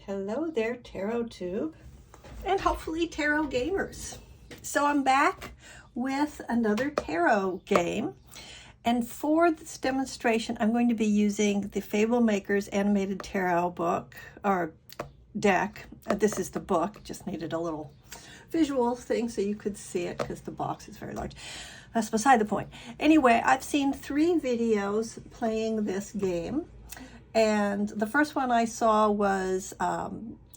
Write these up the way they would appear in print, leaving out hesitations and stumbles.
Hello there, Tarot Tube, and hopefully tarot gamers. So I'm back with another tarot game, and for this demonstration I'm going to be using the Fable Makers Animated Tarot book, or deck. This is the book, just needed a little visual thing so you could see it because the box is very large. That's beside the point. Anyway, I've seen 3 videos playing this game. And the first one I saw was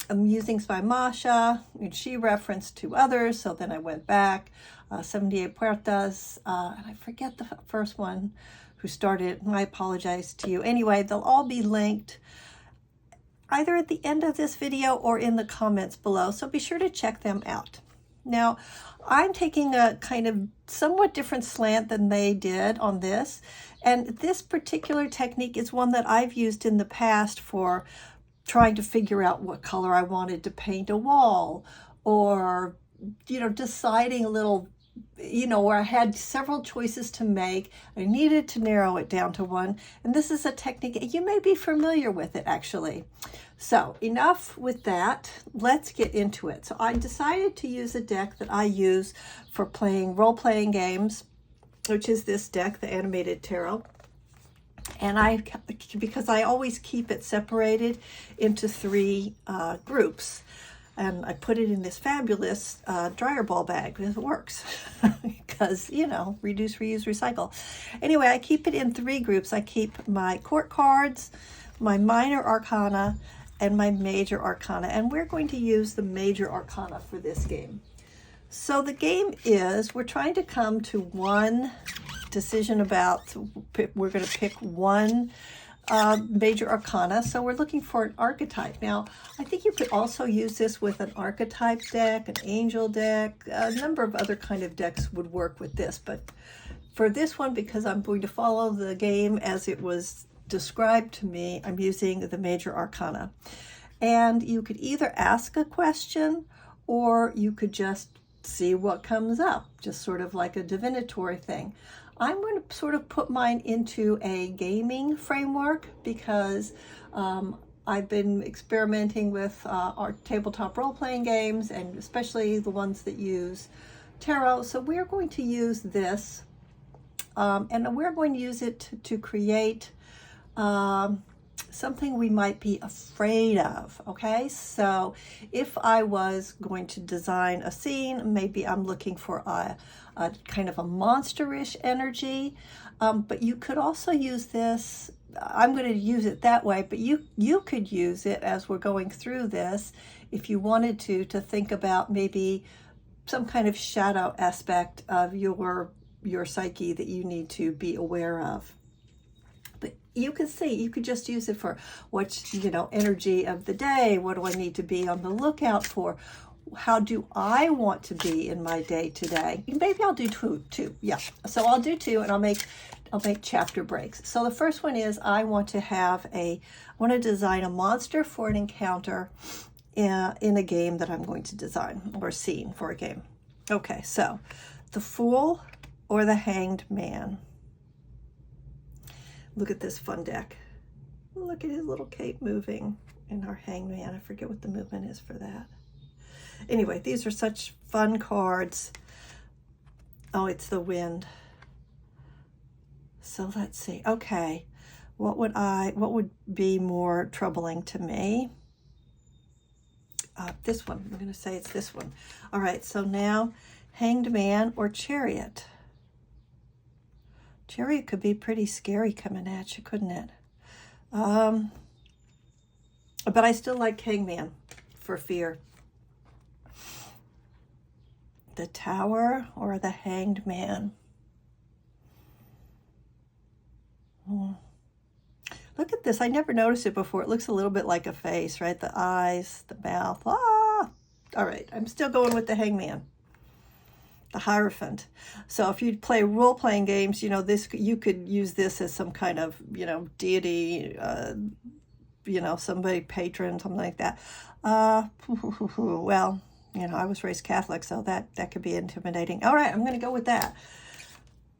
Musings by Masha, and she referenced 2 others, so then I went back, 78 Puertas, and I forget the first one who started, and I apologize to you. Anyway, they'll all be linked either at the end of this video or in the comments below, so be sure to check them out. Now, I'm taking a kind of somewhat different slant than they did on this, and this particular technique is one that I've used in the past for trying to figure out what color I wanted to paint a wall, or, deciding a little, where I had several choices to make. I needed to narrow it down to one, and this is a technique, you may be familiar with it actually. So enough with that, let's get into it. So I decided to use a deck that I use for playing role-playing games, which is this deck, the Animated Tarot. And because I always keep it separated into 3 groups, and I put it in this fabulous dryer ball bag. It works because, reduce, reuse, recycle. Anyway, I keep it in 3 groups. I keep my court cards, my minor arcana, and my major arcana. And we're going to use the major arcana for this game. So the game is, we're trying to come to one decision about, we're going to pick one major arcana. So we're looking for an archetype. Now, I think you could also use this with an archetype deck, an angel deck, a number of other kind of decks would work with this. But for this one, because I'm going to follow the game as it was described to me, I'm using the major arcana. And you could either ask a question or you could just see what comes up, just sort of like a divinatory thing. I'm going to sort of put mine into a gaming framework because I've been experimenting with our tabletop role-playing games, and especially the ones that use tarot. So we're going to use this, and we're going to use it to create something we might be afraid of, okay? So if I was going to design a scene, maybe I'm looking for a kind of a monsterish energy, but you could also use this, I'm going to use it that way, but you could use it as we're going through this, if you wanted to think about maybe some kind of shadow aspect of your psyche that you need to be aware of. But you could see, you could just use it for what's, energy of the day. What do I need to be on the lookout for? How do I want to be in my day today? Maybe I'll do two. Yeah. So I'll do 2, and I'll make chapter breaks. So the first one is I want to design a monster for an encounter in a game that I'm going to design, or a scene for a game. Okay, so the Fool or the Hanged Man. Look at this fun deck. Look at his little cape moving, and our Hanged Man. I forget what the movement is for that. Anyway, these are such fun cards. Oh, it's the Wind. So let's see. Okay, what would be more troubling to me? This one. I'm going to say it's this one. All right, so now Hanged Man or Chariot. Chariot could be pretty scary coming at you, couldn't it? But I still like Hangman for fear. The Tower or the Hanged Man? Look at this. I never noticed it before. It looks a little bit like a face, right? The eyes, the mouth. Ah! All right, I'm still going with the Hangman. The Hierophant. So if you play role-playing games, you could use this as some kind of, deity, somebody patron, something like that. Well, I was raised Catholic, so that could be intimidating. All right, I'm going to go with that.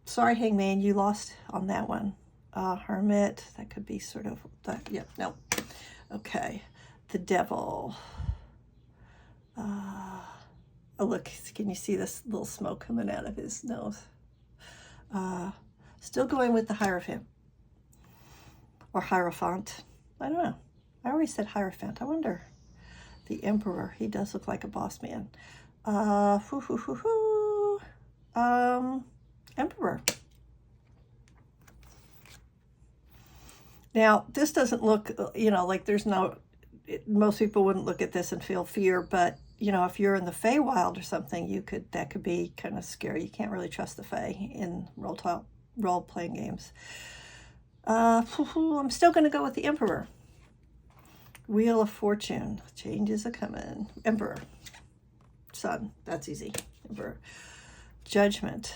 Sorry, Hangman, you lost on that one. Hermit, that could be sort of, no. Okay. the devil. Oh, look, can you see this little smoke coming out of his nose? Still going with the Hierophant. Or Hierophant. I don't know. I always said Hierophant. I wonder. The Emperor. He does look like a boss man. Emperor. Now, this doesn't look, like there's no, most people wouldn't look at this and feel fear, but, if you're in the Feywild or something, that could be kind of scary. You can't really trust the Fey in role-playing games. I'm still going to go with the Emperor. Wheel of Fortune. Changes are coming. Emperor. Sun. That's easy. Emperor. Judgment.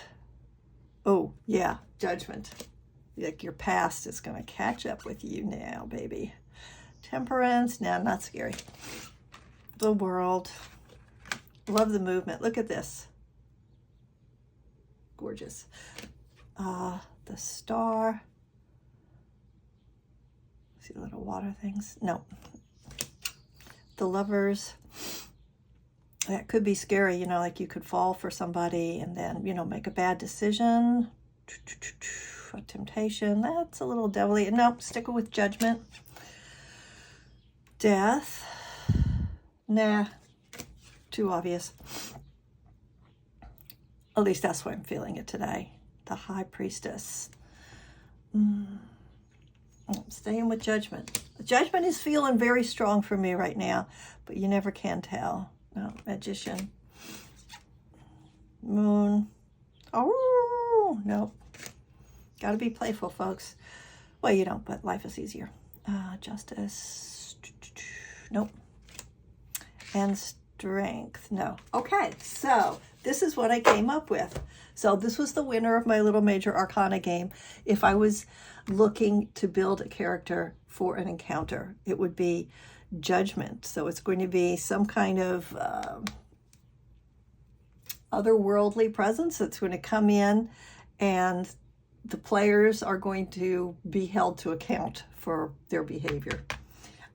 Oh, yeah. Judgment. Like your past is going to catch up with you now, baby. Temperance. Nah, not scary. The World. Love the movement. Look at this. Gorgeous. The Star. See the little water things? No. The Lovers. That could be scary, like you could fall for somebody and then, make a bad decision. A temptation. That's a little devilly. Nope, stick with Judgment. Death. Nah, too obvious. At least that's why I'm feeling it today. The High Priestess. I'm staying with Judgment. Judgment is feeling very strong for me right now, but you never can tell. No, Magician. Moon. Oh, no. Got to be playful, folks. Well, you don't, but life is easier. Justice. Nope. And Strength. No. Okay, so this is what I came up with. So this was the winner of my little Major Arcana game. If I was looking to build a character for an encounter, it would be Judgment. So it's going to be some kind of otherworldly presence that's going to come in, and the players are going to be held to account for their behavior.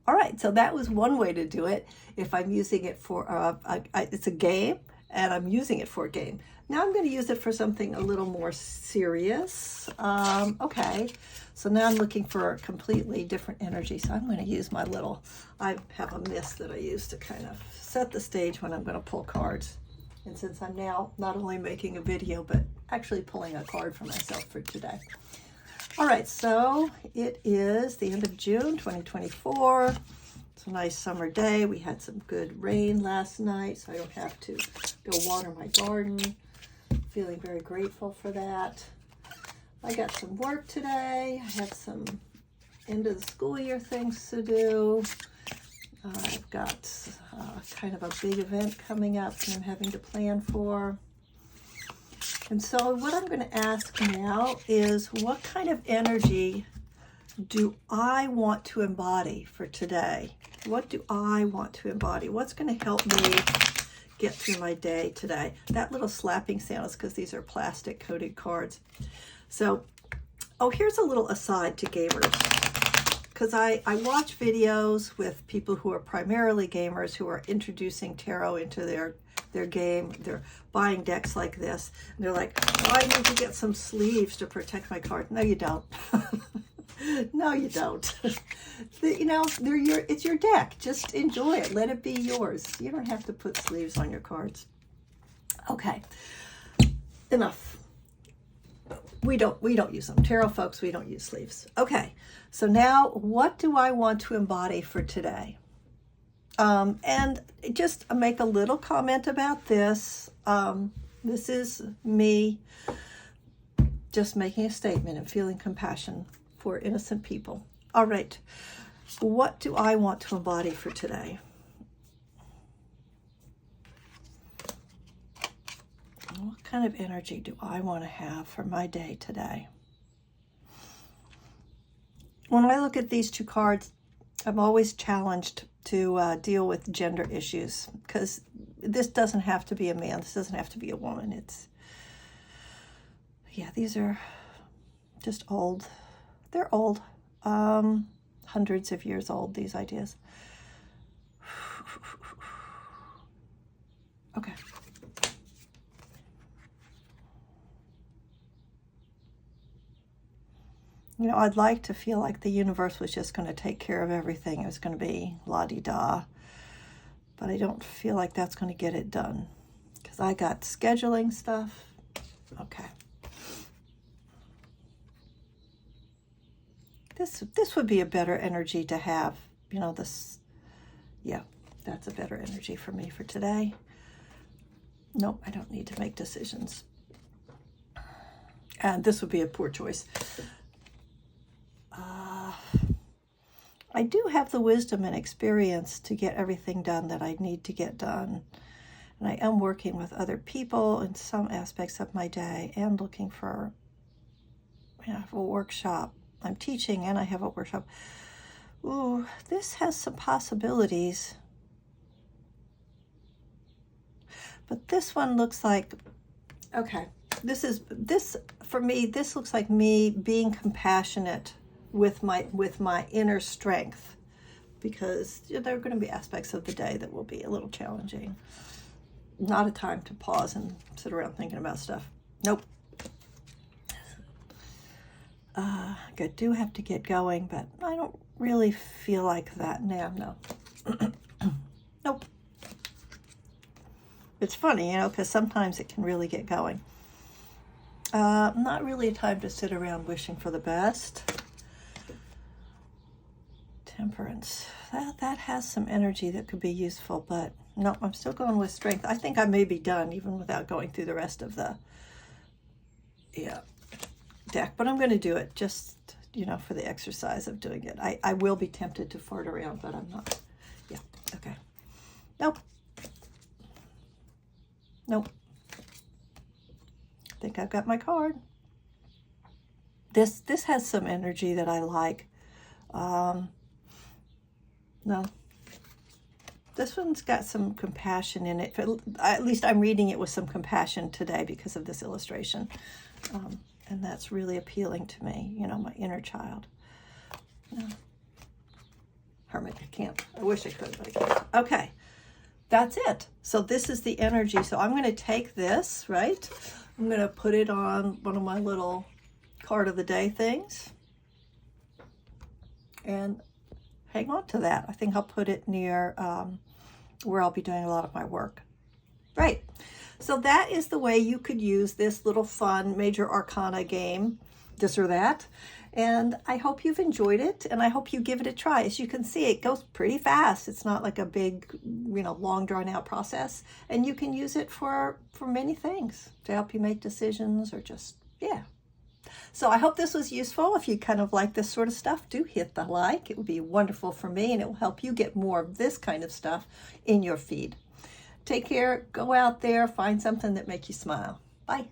All right, so that was one way to do it. If I'm using it for, it's a game, and I'm using it for a game. Now I'm going to use it for something a little more serious. Okay, so now I'm looking for a completely different energy. So I'm going to use my little, I have a mist that I use to kind of set the stage when I'm going to pull cards. And since I'm now not only making a video, but actually pulling a card for myself for today. All right, so it is the end of June 2024. It's a nice summer day. We had some good rain last night, so I don't have to go water my garden. Feeling very grateful for that. I got some work today. I have some end of the school year things to do. I've got kind of a big event coming up that I'm having to plan for. And so what I'm going to ask now is, what kind of energy do I want to embody for today? What do I want to embody? What's going to help me get through my day today? That little slapping sound is because these are plastic coated cards. So, here's a little aside to gamers. Because I watch videos with people who are primarily gamers who are introducing tarot into their game. They're buying decks like this. And they're like, oh, I need to get some sleeves to protect my card. No, you don't. No, you don't. It's your deck. Just enjoy it. Let it be yours. You don't have to put sleeves on your cards. Okay, enough. We don't use them. Tarot folks, we don't use sleeves. Okay, so now what do I want to embody for today? And just make a little comment about this. This is me just making a statement and feeling compassion for innocent people. All right, what do I want to embody for today? What kind of energy do I want to have for my day today? When I look at these two cards, I'm always challenged to deal with gender issues, because this doesn't have to be a man. This doesn't have to be a woman. These are just old. They're old. Hundreds of years old, these ideas. Okay. You know, I'd like to feel like the universe was just going to take care of everything. It was going to be la-di-da. But I don't feel like that's going to get it done. Because I got scheduling stuff. Okay. This would be a better energy to have. You know, this, yeah, that's a better energy for me for today. Nope, I don't need to make decisions. And this would be a poor choice. I do have the wisdom and experience to get everything done that I need to get done. And I am working with other people in some aspects of my day and looking for, you know, I have a workshop. I'm teaching and I have a workshop. Ooh, this has some possibilities. But this one looks like, okay, this for me, this looks like me being compassionate with my inner strength, because there are going to be aspects of the day that will be a little challenging. Not a time to pause and sit around thinking about stuff. Nope. I do have to get going, but I don't really feel like that now. No. Nope. It's funny, you know, because sometimes it can really get going. Not really a time to sit around wishing for the best. Temperance. That has some energy that could be useful, but no, I'm still going with strength. I think I may be done even without going through the rest of the deck, but I'm going to do it just, you know, for the exercise of doing it. I will be tempted to fart around, but I'm not. Yeah, okay. Nope. Nope. I think I've got my card. This has some energy that I like. No. This one's got some compassion in it. At least I'm reading it with some compassion today because of this illustration. And that's really appealing to me, you know, my inner child. No. Hermit, I can't. I wish I could, but I can't. Okay, that's it. So this is the energy. So I'm going to take this, right? I'm going to put it on one of my little card of the day things. And hang on to that. I think I'll put it near where I'll be doing a lot of my work. Right. So that is the way you could use this little fun Major Arcana game, this or that. And I hope you've enjoyed it, and I hope you give it a try. As you can see, it goes pretty fast. It's not like a big, you know, long drawn out process. And you can use it for many things to help you make decisions or just, yeah. So I hope this was useful. If you kind of like this sort of stuff, do hit the like. It would be wonderful for me, and it will help you get more of this kind of stuff in your feed. Take care. Go out there. Find something that makes you smile. Bye.